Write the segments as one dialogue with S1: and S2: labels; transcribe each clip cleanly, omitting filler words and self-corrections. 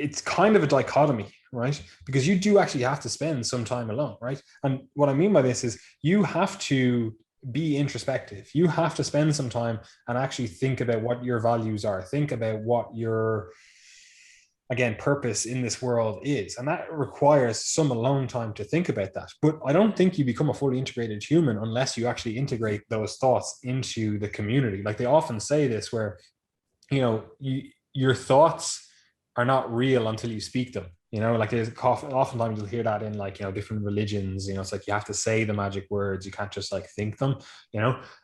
S1: it's kind of a dichotomy, right? Because you do actually have to spend some time alone, right? And what I mean by this is you have to be introspective. You have to spend some time and actually think about what your values are, think about what your, again, purpose in this world is. And that requires some alone time to think about that. But I don't think you become a fully integrated human unless you actually integrate those thoughts into the community. Like they often say this, where, your thoughts are not real until you speak them. Like there's oftentimes you'll hear that in like, different religions, it's like you have to say the magic words. You can't just like think them,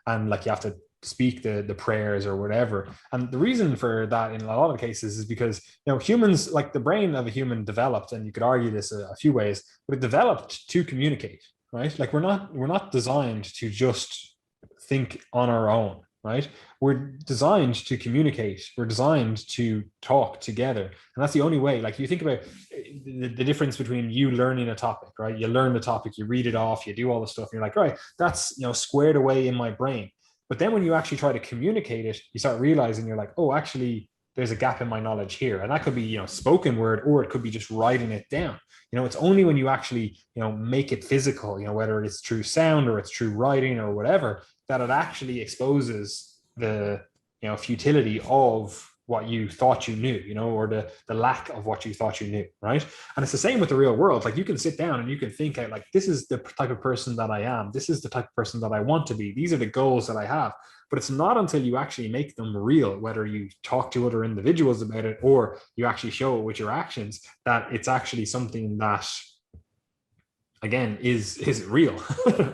S1: and like you have to speak the prayers or whatever. And the reason for that in a lot of cases is because, humans, like the brain of a human developed, and you could argue this a few ways, but it developed to communicate, right? Like we're not designed to just think on our own, right? We're designed to communicate. We're designed to talk together. And that's the only way. Like you think about the difference between you learning a topic, right? You learn the topic, you read it off, you do all the stuff, and you're like, right, that's, squared away in my brain. But then when you actually try to communicate it, you start realizing you're like, oh, actually, there's a gap in my knowledge here. And that could be, spoken word, or it could be just writing it down. It's only when you actually, make it physical, whether it's through sound or it's through writing or whatever, that it actually exposes the, futility of what you thought you knew, or the lack of what you thought you knew, right? And it's the same with the real world. Like you can sit down and you can think out like, this is the type of person that I am. This is the type of person that I want to be. These are the goals that I have. But it's not until you actually make them real, whether you talk to other individuals about it or you actually show it with your actions, that it's actually something that, again, is real,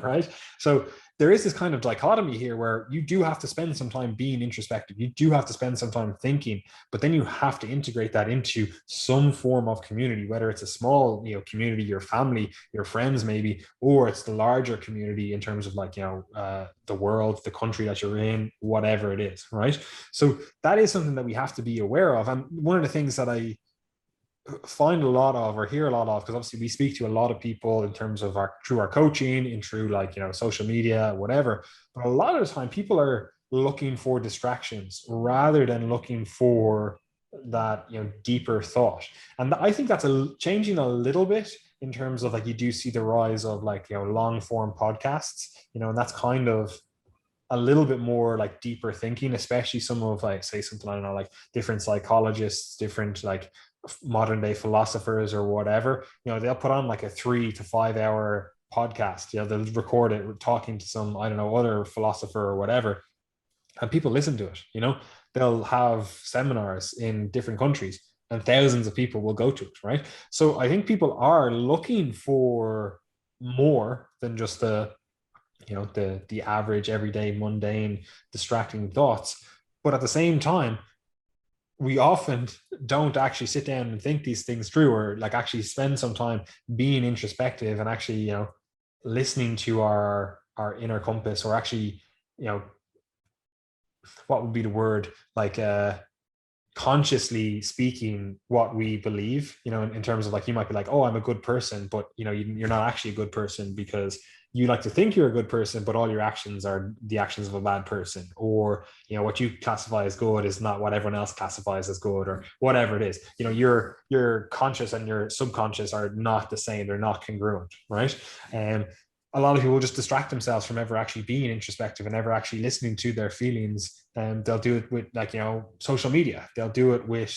S1: right? So there is this kind of dichotomy here where you do have to spend some time being introspective. You do have to spend some time thinking, but then you have to integrate that into some form of community, whether it's a small, community, your family, your friends, maybe, or it's the larger community in terms of like, the world, the country that you're in, whatever it is, right? So that is something that we have to be aware of. And one of the things that I find a lot of or hear a lot of, because obviously we speak to a lot of people in terms of through our coaching and through like, social media, whatever, but a lot of the time people are looking for distractions rather than looking for that, deeper thought. And I think that's changing a little bit in terms of like, you do see the rise of like, long form podcasts, and that's kind of a little bit more like deeper thinking, especially some of like, say something, I don't know, like different psychologists, different like modern day philosophers or whatever, they'll put on like a 3 to 5 hour podcast. They'll record it talking to some, I don't know, other philosopher or whatever, and people listen to it. They'll have seminars in different countries and thousands of people will go to it, right? So I think people are looking for more than just the average everyday mundane distracting thoughts. But at the same time, we often don't actually sit down and think these things through, or like actually spend some time being introspective and actually, listening to our inner compass, or actually, what would be the word, like consciously speaking what we believe, in terms of like, you might be like, oh, I'm a good person, but you're not actually a good person because you like to think you're a good person, but all your actions are the actions of a bad person. Or, what you classify as good is not what everyone else classifies as good, or whatever it is. Your conscious and your subconscious are not the same. They're not congruent, right? And a lot of people just distract themselves from ever actually being introspective and ever actually listening to their feelings. And they'll do it with like, social media. They'll do it with,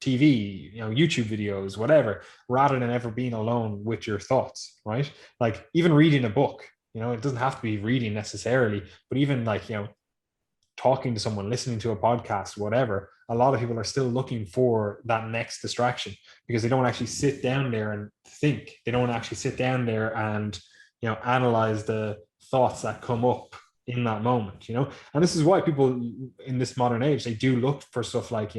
S1: TV, YouTube videos, whatever, rather than ever being alone with your thoughts, right? Like even reading a book, it doesn't have to be reading necessarily, but even like, talking to someone, listening to a podcast, whatever, a lot of people are still looking for that next distraction because they don't actually sit down there and think. They don't actually sit down there and, analyze the thoughts that come up in that moment, and this is why people in this modern age, they do look for stuff like,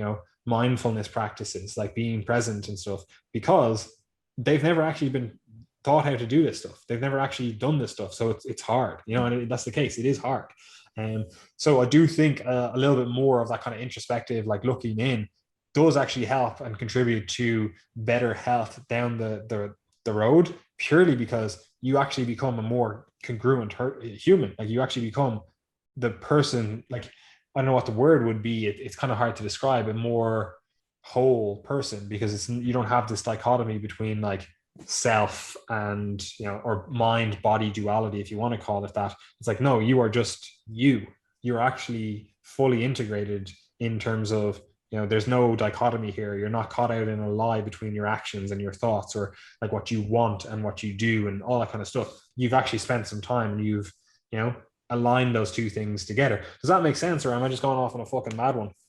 S1: mindfulness practices, like being present and stuff, because they've never actually been taught how to do this stuff. They've never actually done this stuff. So it's hard, and that's the case. It is hard. And so I do think a little bit more of that kind of introspective, like looking in, does actually help and contribute to better health down the road, purely because you actually become a more congruent human. Like you actually become the person, like, I don't know what the word would be. It's kind of hard to describe, a more whole person, because it's, you don't have this dichotomy between like self and, or mind body duality, if you want to call it that. It's like, no, you are just you. You're actually fully integrated in terms of, there's no dichotomy here. You're not caught out in a lie between your actions and your thoughts, or like what you want and what you do and all that kind of stuff. You've actually spent some time and you've, you know aligned those two things together. Does that make sense, or am I just going off on a fucking mad one?